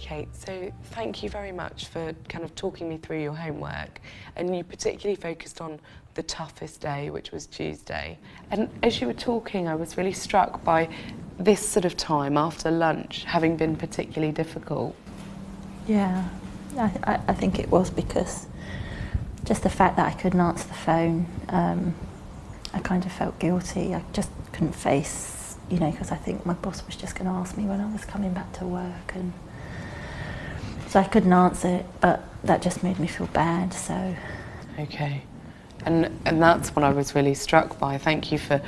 Kate, so thank you very much for kind of talking me through your homework, and you particularly focused on the toughest day, which was Tuesday. And as you were talking, I was really struck by this sort of time after lunch having been particularly difficult. Yeah, I think it was because just the fact that I couldn't answer the phone, I kind of felt guilty. I just couldn't face, you know, because I think my boss was just going to ask me when I was coming back to work, and so I couldn't answer it, but that just made me feel bad, so. Okay. And that's what I was really struck by. Thank you for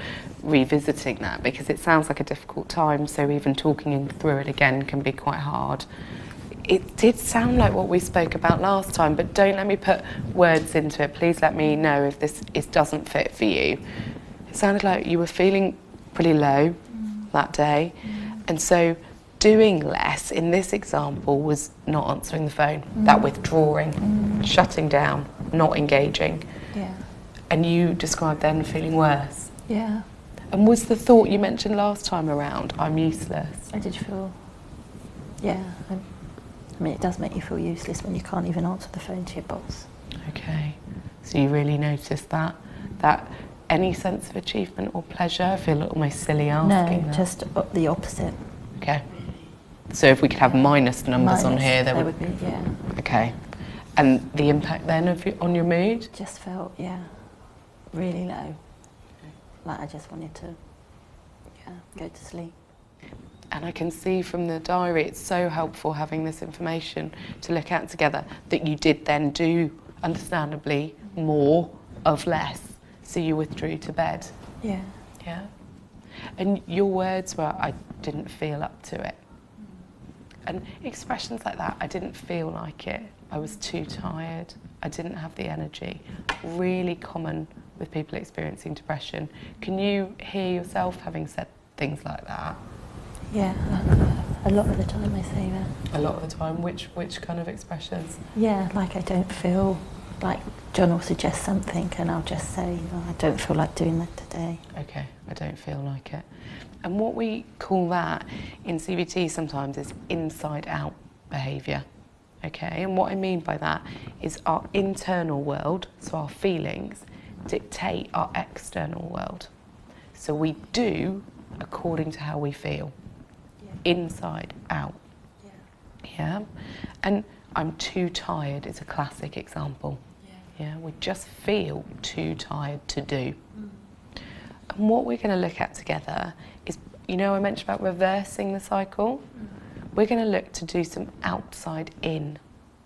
revisiting that, because it sounds like a difficult time, so even talking through it again can be quite hard. It did sound like what we spoke about last time, but don't let me put words into it. Please let me know if this doesn't fit for you. It sounded like you were feeling pretty low that day, and so doing less in this example was not answering the phone, that withdrawing, shutting down, not engaging. Yeah. And you described then feeling worse. Yeah. And was the thought you mentioned last time around, I'm useless? I did feel, yeah. I mean, it does make you feel useless when you can't even answer the phone to your boss. Okay. So you really noticed that any sense of achievement or pleasure? I feel almost silly asking that. Just the opposite. Okay. So if we could have minus numbers on here, there would be, yeah. Okay. And the impact then on your mood? Just felt, yeah, really low. Like I just wanted to, go to sleep. And I can see from the diary, it's so helpful having this information to look at together, that you did then do, understandably, more of less. So you withdrew to bed. Yeah. Yeah. And your words were, I didn't feel up to it. And expressions like that, I didn't feel like it. I was too tired. I didn't have the energy. Really common with people experiencing depression. Can you hear yourself having said things like that? Yeah, a lot of the time I say that. A lot of the time? Which kind of expressions? Yeah, like I don't feel, like John will suggest something and I'll just say, oh, I don't feel like doing that today. Okay, I don't feel like it. And what we call that in CBT sometimes is inside-out behaviour. Okay, and what I mean by that is our internal world, so our feelings, dictate our external world. So we do according to how we feel, inside out. Yeah, and I'm too tired is a classic example. Yeah, we just feel too tired to do. And what we're going to look at together is, you know, I mentioned about reversing the cycle. We're going to look to do some outside-in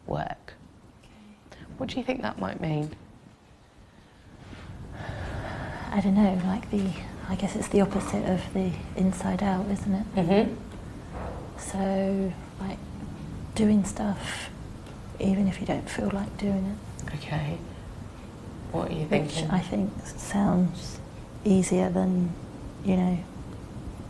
work. What do you think that might mean? I don't know, like I guess it's the opposite of the inside out, isn't it? Mm-hmm. So, like, doing stuff even if you don't feel like doing it. Okay. What are you thinking? Which I think sounds easier than, you know,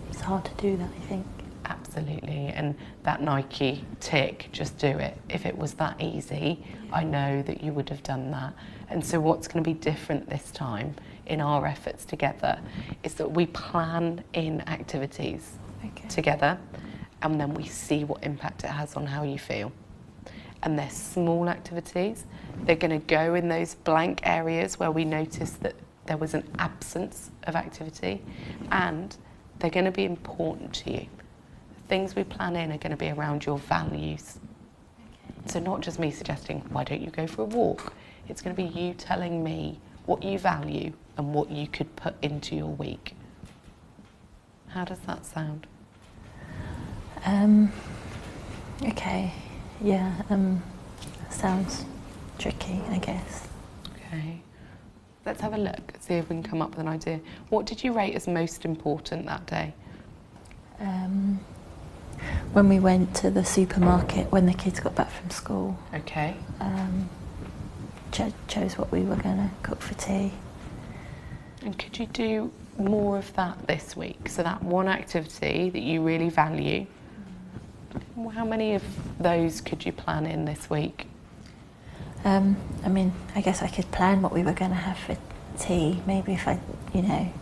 it's hard to do that, I think. Absolutely, and that Nike tick, just do it. If it was that easy, I know that you would have done that. And so what's going to be different this time in our efforts together is that we plan in activities together, and then we see what impact it has on how you feel. And they're small activities. They're going to go in those blank areas where we notice that there was an absence of activity, and they're going to be important to you. Things we plan in are going to be around your values. So not just me suggesting, why don't you go for a walk? It's going to be you telling me what you value and what you could put into your week. How does that sound? Okay, yeah, sounds tricky, I guess. Okay, let's have a look, see if we can come up with an idea. What did you rate as most important that day? When we went to the supermarket when the kids got back from school. Okay. Chose what we were going to cook for tea. And could you do more of that this week? So that one activity that you really value, how many of those could you plan in this week? I mean, I guess I could plan what we were going to have for tea. Maybe if I, you know,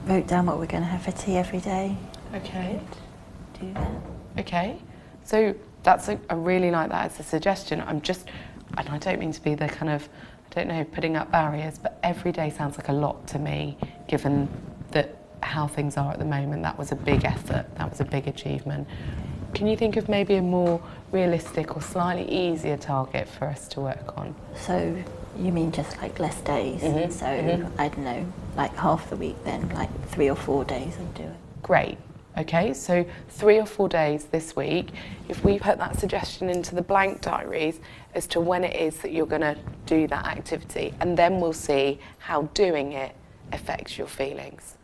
wrote down what we're going to have for tea every day. Okay. Do that. Okay. So I really like that as a suggestion. And I don't mean to be the kind of, I don't know, putting up barriers, but every day sounds like a lot to me, given that how things are at the moment. That was a big effort, that was a big achievement. Can you think of maybe a more realistic or slightly easier target for us to work on? So you mean just like less days? So I don't know, like half the week then, like 3 or 4 days I'd do it. Great. Okay, so 3 or 4 days this week. If we put that suggestion into the blank diaries as to when it is that you're going to do that activity, and then we'll see how doing it affects your feelings.